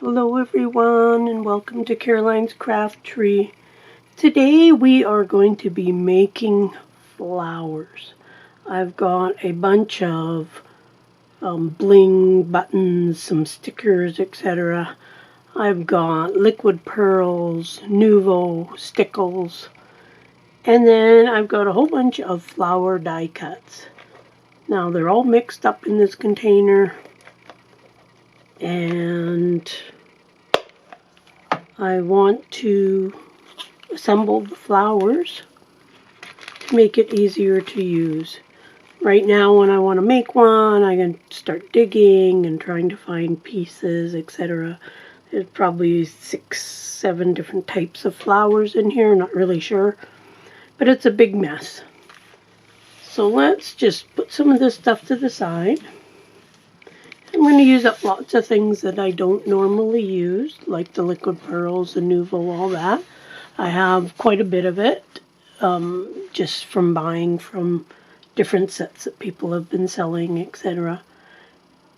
Hello everyone and welcome to Caroline's Craft Tree. Today we are going to be making flowers. I've got a bunch of bling buttons, some stickers, etc. I've got liquid pearls, Nuvo, stickles, and then I've got a whole bunch of flower die cuts. Now they're all mixed up in this container, and I want to assemble the flowers to make it easier to use. Right now when I want to make one, I can start digging and trying to find pieces, etc. There's probably 6-7 different types of flowers in here, not really sure. But it's a big mess. So let's just put some of this stuff to the side. I'm going to use up lots of things that I don't normally use, like the liquid pearls, the Nuvo, all that. I have quite a bit of it, just from buying from different sets that people have been selling, etc.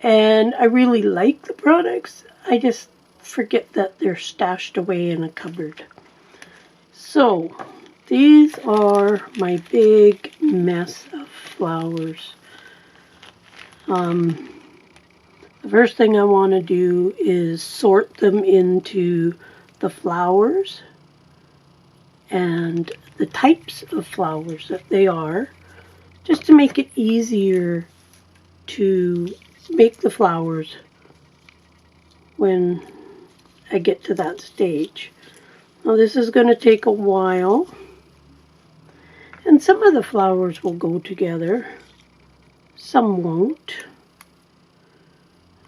And I really like the products. I just forget that they're stashed away in a cupboard. So these are my big mess of flowers. The first thing I want to do is sort them into the flowers and the types of flowers that they are, just to make it easier to make the flowers when I get to that stage. Now this is going to take a while, and some of the flowers will go together, some won't.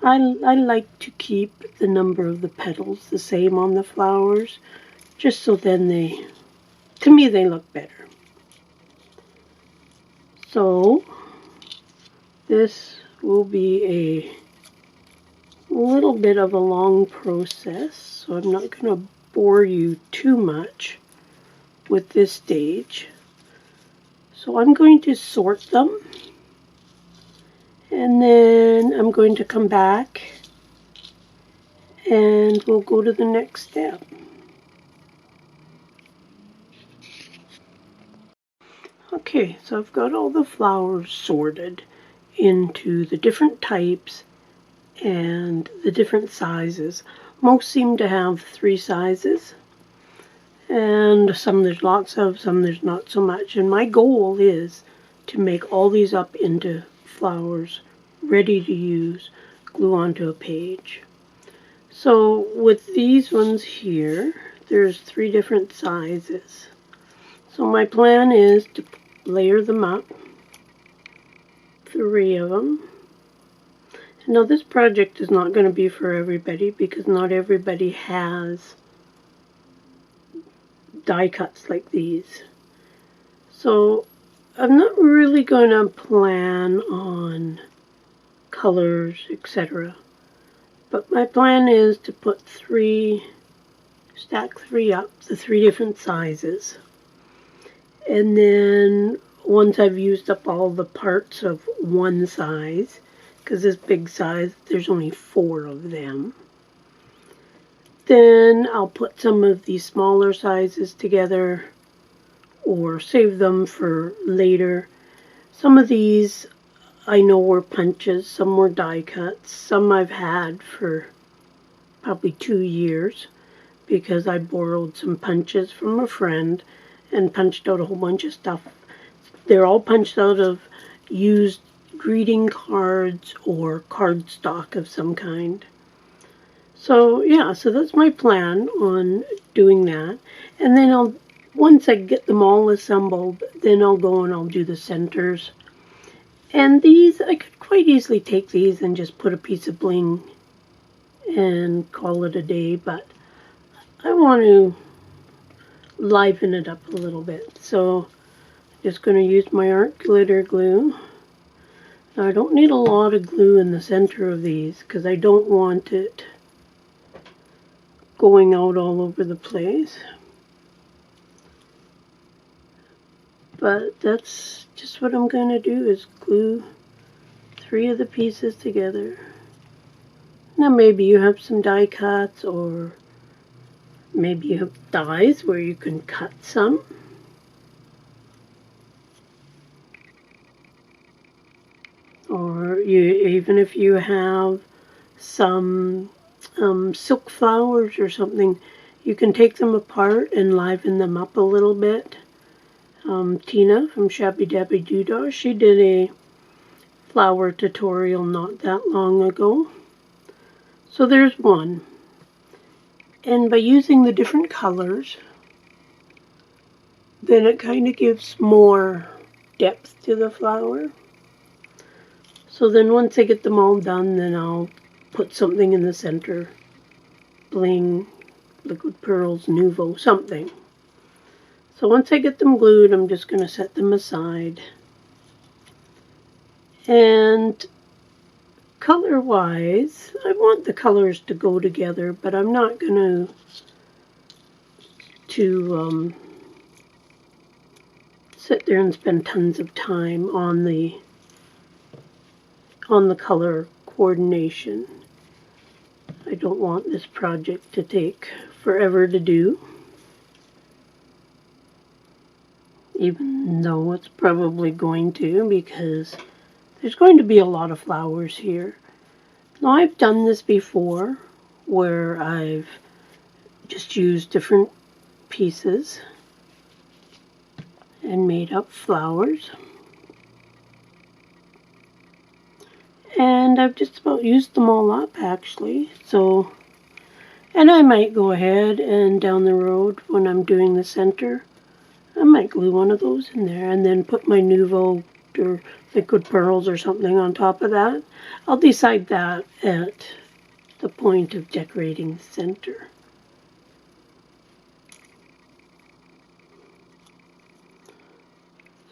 I like to keep the number of the petals the same on the flowers, just so then to me they look better. So this will be a little bit of a long process, so I'm not going to bore you too much with this stage. So I'm going to sort them, and then I'm going to come back and we'll go to the next step. Okay, so I've got all the flowers sorted into the different types and the different sizes. Most seem to have 3 sizes, and some there's lots of, some there's not so much. And my goal is to make all these up into flowers ready to use, glue onto a page. So with these ones here, there's 3 different sizes. So my plan is to layer them up, 3 of them. Now this project is not going to be for everybody, because not everybody has die cuts like these. So I'm not really going to plan on colors, etc. But my plan is to put stack 3 up, the 3 different sizes. And then once I've used up all the parts of one size, because this big size, there's only 4 of them, then I'll put some of these smaller sizes together or save them for later. Some of these I know were punches, some were die cuts, some I've had for probably 2 years, because I borrowed some punches from a friend and punched out a whole bunch of stuff. They're all punched out of used greeting cards or cardstock of some kind. So yeah, so that's my plan on doing that. And then once I get them all assembled, then I'll go and I'll do the centers. And these, I could quite easily take these and just put a piece of bling and call it a day, but I want to liven it up a little bit. So I'm just going to use my art glitter glue. Now I don't need a lot of glue in the center of these, because I don't want it going out all over the place. But that's just what I'm going to do, is glue 3 of the pieces together. Now maybe you have some die cuts, or maybe you have dies where you can cut some. Or even if you have some silk flowers or something, you can take them apart and liven them up a little bit. Tina from Shabby Dabby Doodah, she did a flower tutorial not that long ago. So there's one. And by using the different colors, then it kind of gives more depth to the flower. So then once I get them all done, then I'll put something in the center. Bling, liquid pearls, Nouveau, something. So once I get them glued, I'm just going to set them aside. And color-wise, I want the colors to go together, but I'm not going to sit there and spend tons of time on the color coordination. I don't want this project to take forever to do, even though it's probably going to, because there's going to be a lot of flowers here. Now I've done this before where I've just used different pieces and made up flowers. And I've just about used them all up actually. So, and I might go ahead and down the road when I'm doing the center, I might glue one of those in there and then put my Nouveau or liquid pearls or something on top of that. I'll decide that at the point of decorating the center.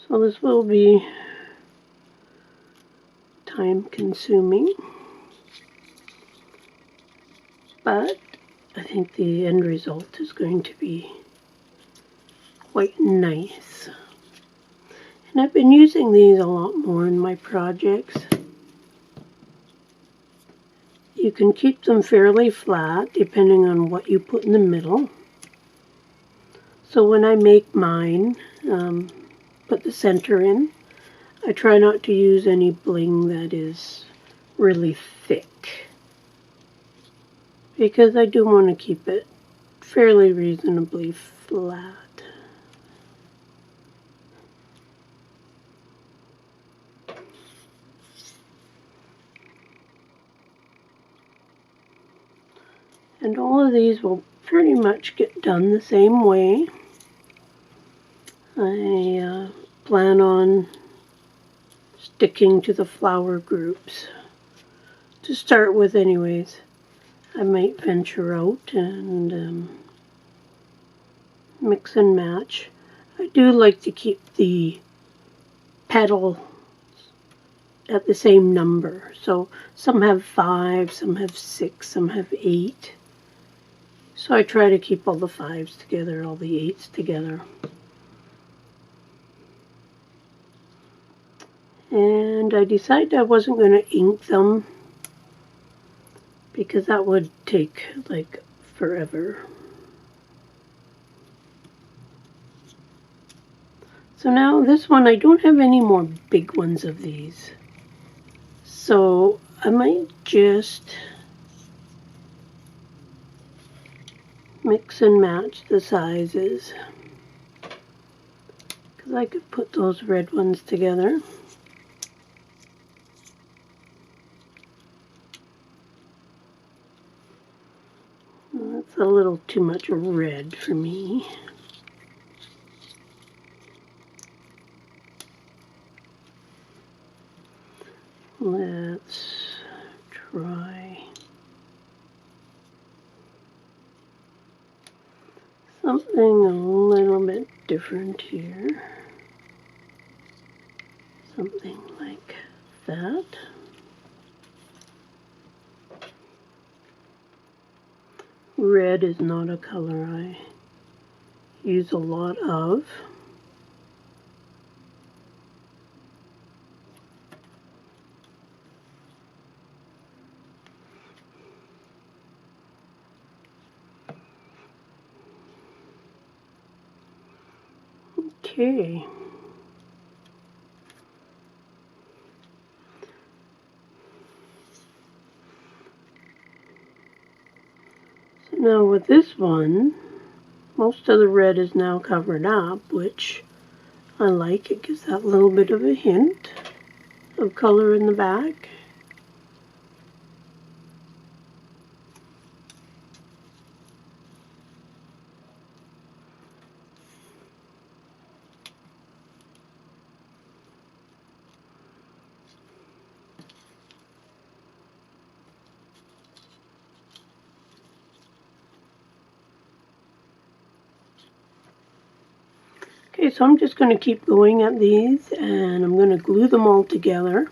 So this will be time consuming, but I think the end result is going to be quite nice. And I've been using these a lot more in my projects. You can keep them fairly flat depending on what you put in the middle. So when I make mine, put the center in, I try not to use any bling that is really thick, because I do want to keep it fairly reasonably flat. And all of these will pretty much get done the same way. I plan on sticking to the flower groups to start with anyways. I might venture out and mix and match. I do like to keep the petals at the same number. So some have 5, some have 6, some have 8. So I try to keep all the 5s together, all the 8s together. And I decided I wasn't going to ink them because that would take like forever. So now this one, I don't have any more big ones of these. So I might just mix and match the sizes, because I could put those red ones together. That's a little too much red for me. Let's try something a little bit different here. Something like that. Red is not a color I use a lot of. Okay. So now with this one, most of the red is now covered up, which I like. It gives that little bit of a hint of color in the back. Okay, so I'm just going to keep going at these, and I'm going to glue them all together.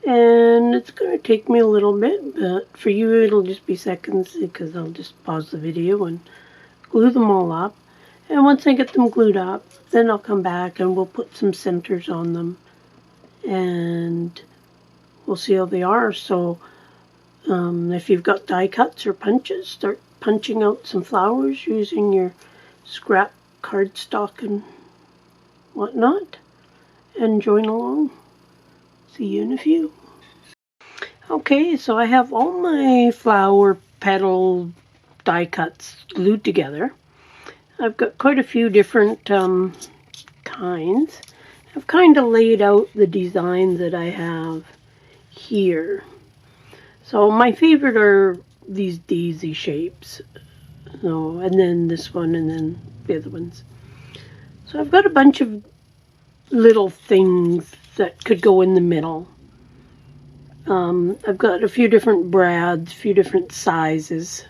And it's going to take me a little bit, but for you it'll just be seconds, because I'll just pause the video and glue them all up. And once I get them glued up, then I'll come back and we'll put some centers on them, and we'll see how they are. So if you've got die cuts or punches, start punching out some flowers using your scrap cardstock and whatnot, and join along. See you in a few. Okay, so I have all my flower petal die cuts glued together. I've got quite a few different kinds. I've kind of laid out the designs that I have here. So my favorite are these daisy shapes. So, and then this one, and then the other ones. So I've got a bunch of little things that could go in the middle. I've got a few different brads, a few different sizes.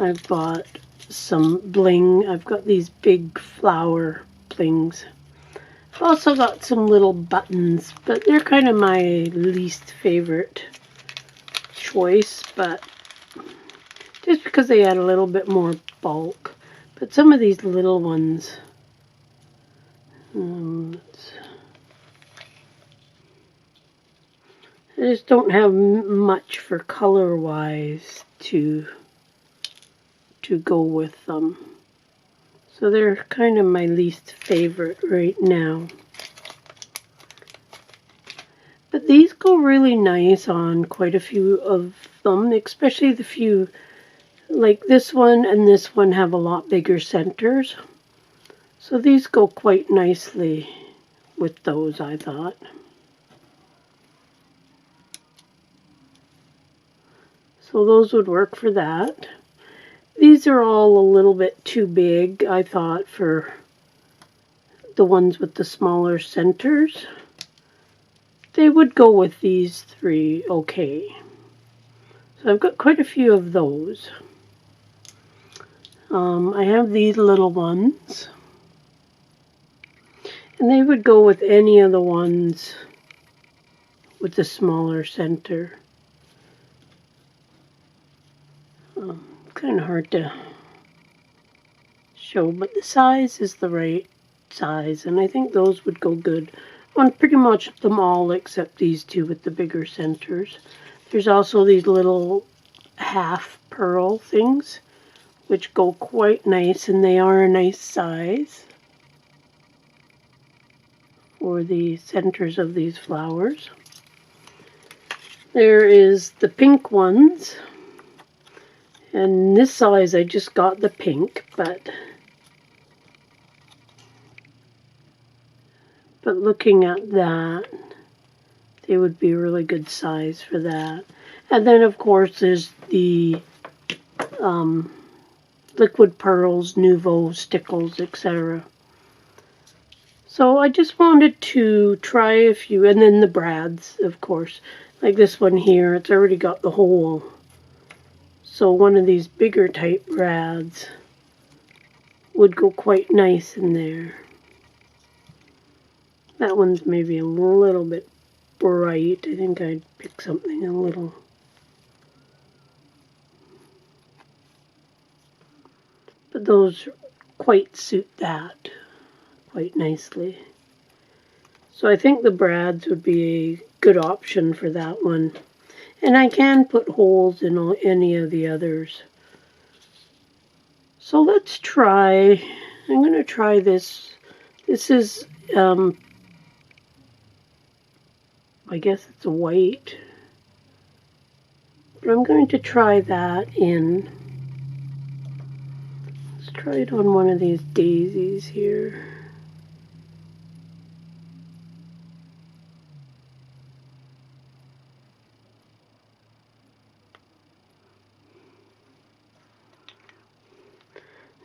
I've got some bling. I've got these big flower blings. I've also got some little buttons, but they're kind of my least favorite choice, but just because they add a little bit more bulk. But some of these little ones, I just don't have much for color-wise to go with them. So they're kind of my least favorite right now. But these go really nice on quite a few of them, especially the few, like this one and this one have a lot bigger centers. So these go quite nicely with those, I thought. So those would work for that. These are all a little bit too big, I thought, for the ones with the smaller centers. They would go with these three okay. So I've got quite a few of those. I have these little ones. And they would go with any of the ones with the smaller center. Kind of hard to show, but the size is the right size, and I think those would go good on pretty much them all except these two with the bigger centers. There's also these little half pearl things, which go quite nice, and they are a nice size for the centers of these flowers. There is the pink ones. And this size, I just got the pink, but looking at that, they would be a really good size for that. And then, of course, there's the liquid pearls, nouveau, stickles, etc. So I just wanted to try a few, and then the brads, of course. Like this one here, it's already got the hole. So one of these bigger type brads would go quite nice in there. That one's maybe a little bit bright. I think I'd pick something a little. But those quite suit that quite nicely. So I think the brads would be a good option for that one. And I can put holes in any of the others. So let's try, I'm going to try this This is, I guess it's a white. But I'm going to try that in. Let's try it on one of these daisies here.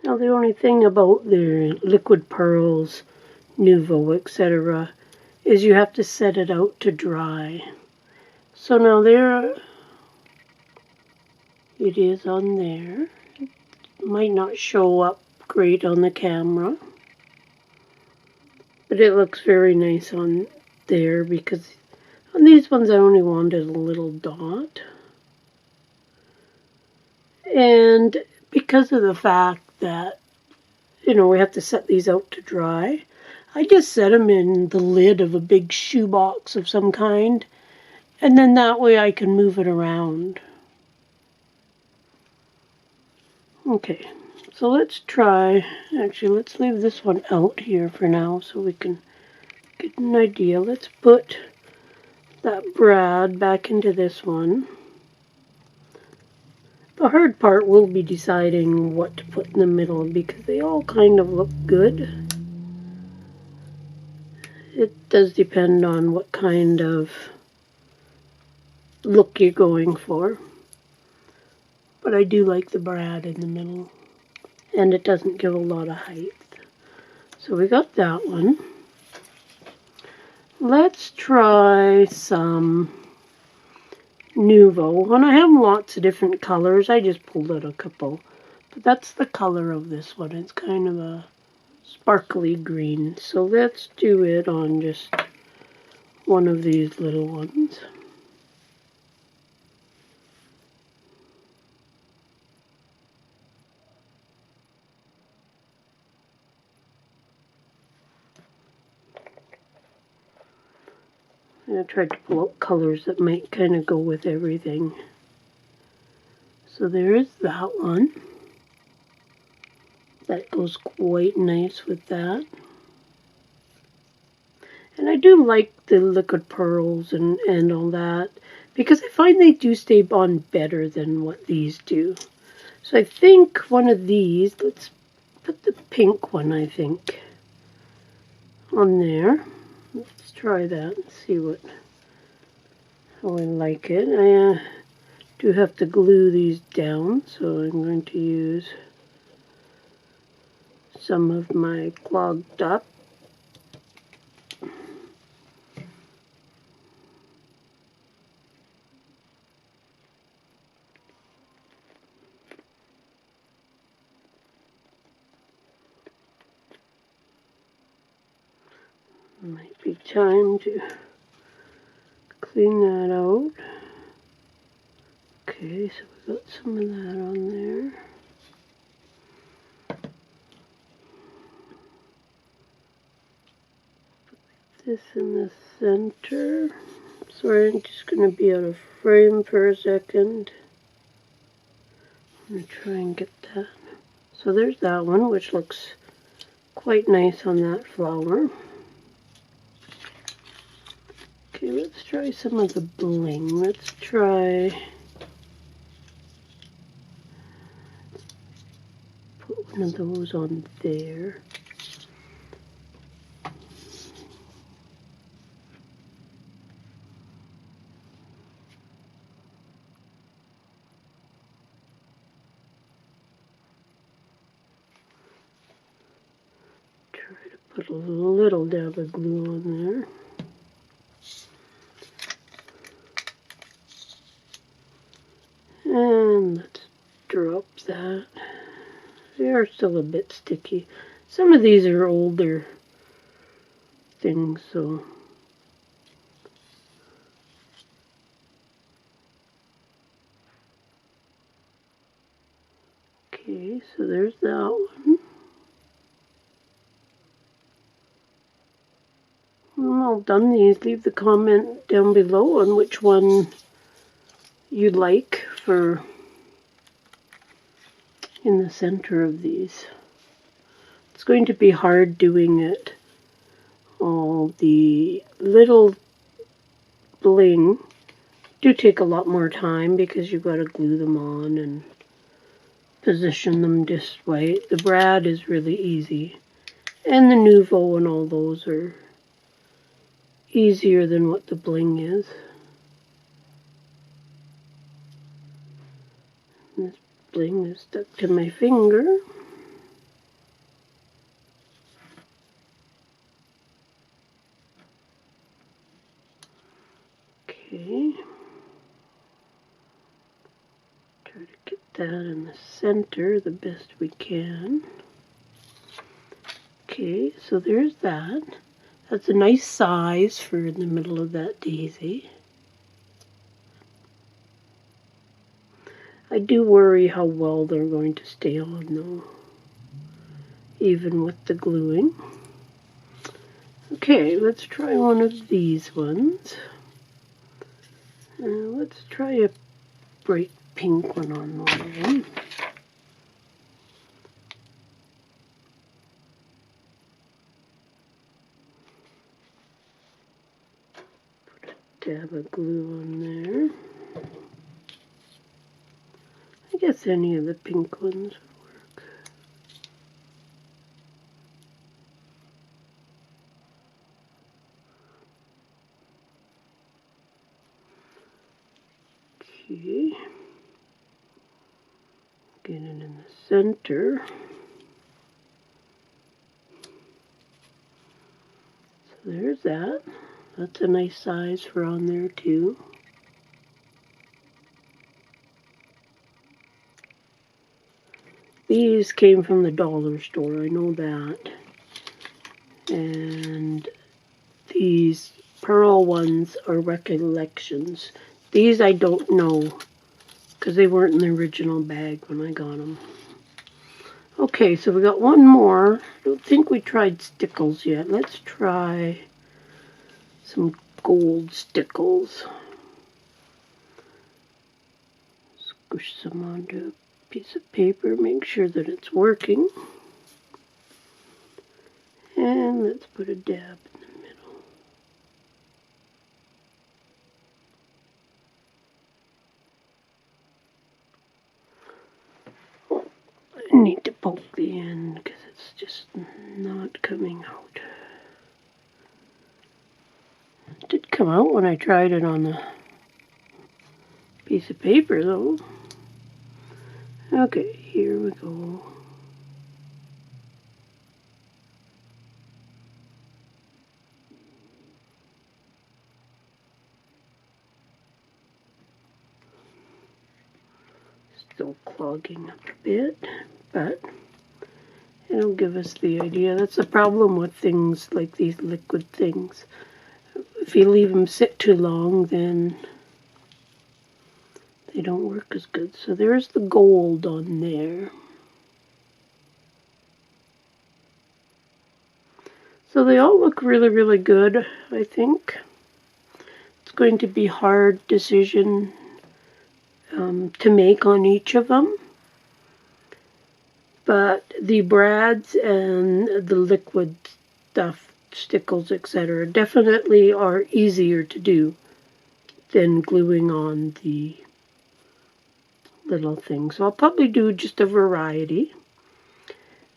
Now the only thing about the liquid pearls, Nouveau, etc., is you have to set it out to dry. So now there it is on there. It might not show up great on the camera, but it looks very nice on there because on these ones I only wanted a little dot. And because of the fact that, you know, we have to set these out to dry, I just set them in the lid of a big shoebox of some kind, and then that way I can move it around. Okay, so let's try, actually let's leave this one out here for now so we can get an idea. Let's put that brad back into this one. The hard part will be deciding what to put in the middle because they all kind of look good. It does depend on what kind of look you're going for. But I do like the brad in the middle. And it doesn't give a lot of height. So we got that one. Let's try some Nouveau. And I have lots of different colors. I just pulled out a couple. But that's the color of this one. It's kind of a sparkly green. So let's do it on just one of these little ones. I tried to pull out colors that might kind of go with everything. So there is that one. That goes quite nice with that. And I do like the liquid pearls and all that because I find they do stay on better than what these do. So I think one of these, let's put the pink one, I think, on there. Let's try that and see how I like it. I do have to glue these down, so I'm going to use some of my clogged up. Might be time to clean that out. Okay, so we got some of that on there. Put this in the center. Sorry, I'm just going to be out of frame for a second. I'm going to try and get that. So there's that one, which looks quite nice on that flower. Okay, let's try some of the bling. Let's try, put one of those on there. Try to put a little dab of glue on there. And let's drop that. They are still a bit sticky. Some of these are older things, so. Okay, so there's that one. I'm all done these. Leave the comment down below on which one you'd like for in the center of these. It's going to be hard doing it all the little bling do take a lot more time because you've got to glue them on and position them this way. The brad is really easy, and the nouveau and all those are easier than what the bling is. This bling is stuck to my finger. Okay. Try to get that in the center the best we can. Okay, so there's that. That's a nice size for in the middle of that daisy. I do worry how well they're going to stay on though, even with the gluing. Okay, let's try one of these ones. Let's try a bright pink one on one of them. Put a dab of glue on there. I guess any of the pink ones would work. Okay. Get it in the center. So there's that. That's a nice size for on there too. These came from the dollar store, I know that. And these pearl ones are recollections. These I don't know, because they weren't in the original bag when I got them. Okay, so we got one more. I don't think we tried stickles yet. Let's try some gold stickles. Squish some onto a piece of paper, make sure that it's working. And let's put a dab in the middle. Oh, I need to poke the end because it's just not coming out. It did come out when I tried it on the piece of paper though. Okay, here we go. Still clogging up a bit, but it'll give us the idea. That's the problem with things like these liquid things. If you leave them sit too long, then they don't work as good. So there's the gold on there. So they all look really, really good, I think. It's going to be a hard decision to make on each of them. But the brads and the liquid stuff, stickles, etc., definitely are easier to do than gluing on the little things. So I'll probably do just a variety.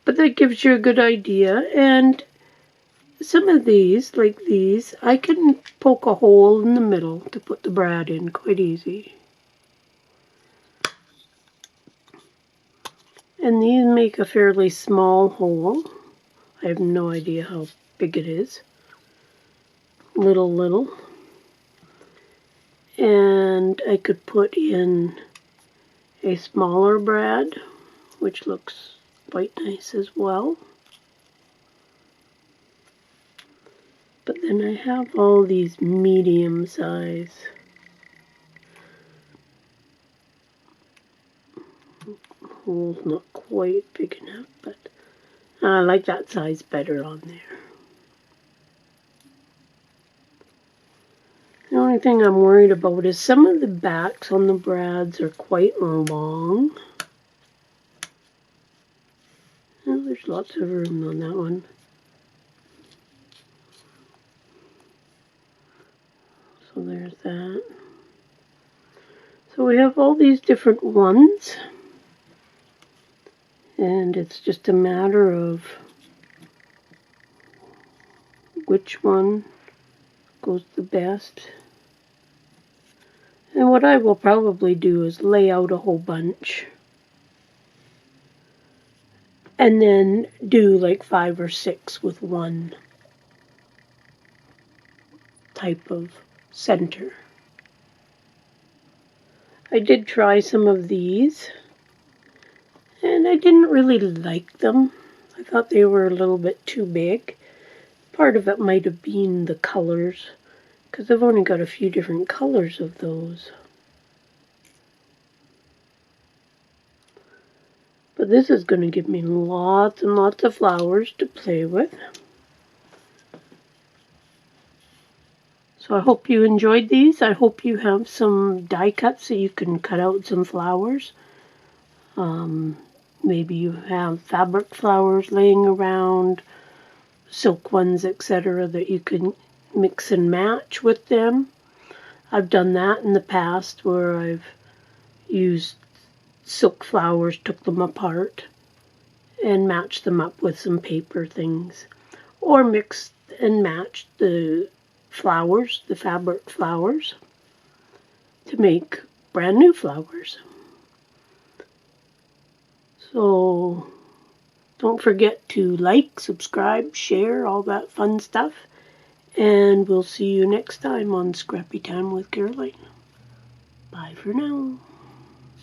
But that gives you a good idea. And some of these, like these, I can poke a hole in the middle to put the brad in quite easy. And these make a fairly small hole. I have no idea how big it is. Little. And I could put in a smaller brad, which looks quite nice as well. But then I have all these medium size. Hole's not quite big enough, but I like that size better on there. The only thing I'm worried about is some of the backs on the brads are quite long. Oh, there's lots of room on that one. there's that. So we have all these different ones, and it's just a matter of which one goes the best. And what I will probably do is lay out a whole bunch and then do like 5 or 6 with one type of center. I did try some of these, and I didn't really like them. I thought they were a little bit too big. Part of it might have been the colors, because I've only got a few different colors of those. But this is going to give me lots and lots of flowers to play with. So I hope you enjoyed these. I hope you have some die cuts so you can cut out some flowers. Maybe you have fabric flowers laying around, silk ones, etc., that you can mix and match with them. I've done that in the past where I've used silk flowers, took them apart, and matched them up with some paper things. Or mixed and matched the flowers, the fabric flowers, to make brand new flowers. So don't forget to like, subscribe, share, all that fun stuff. And we'll see you next time on Scrappy Time with Caroline. Bye for now.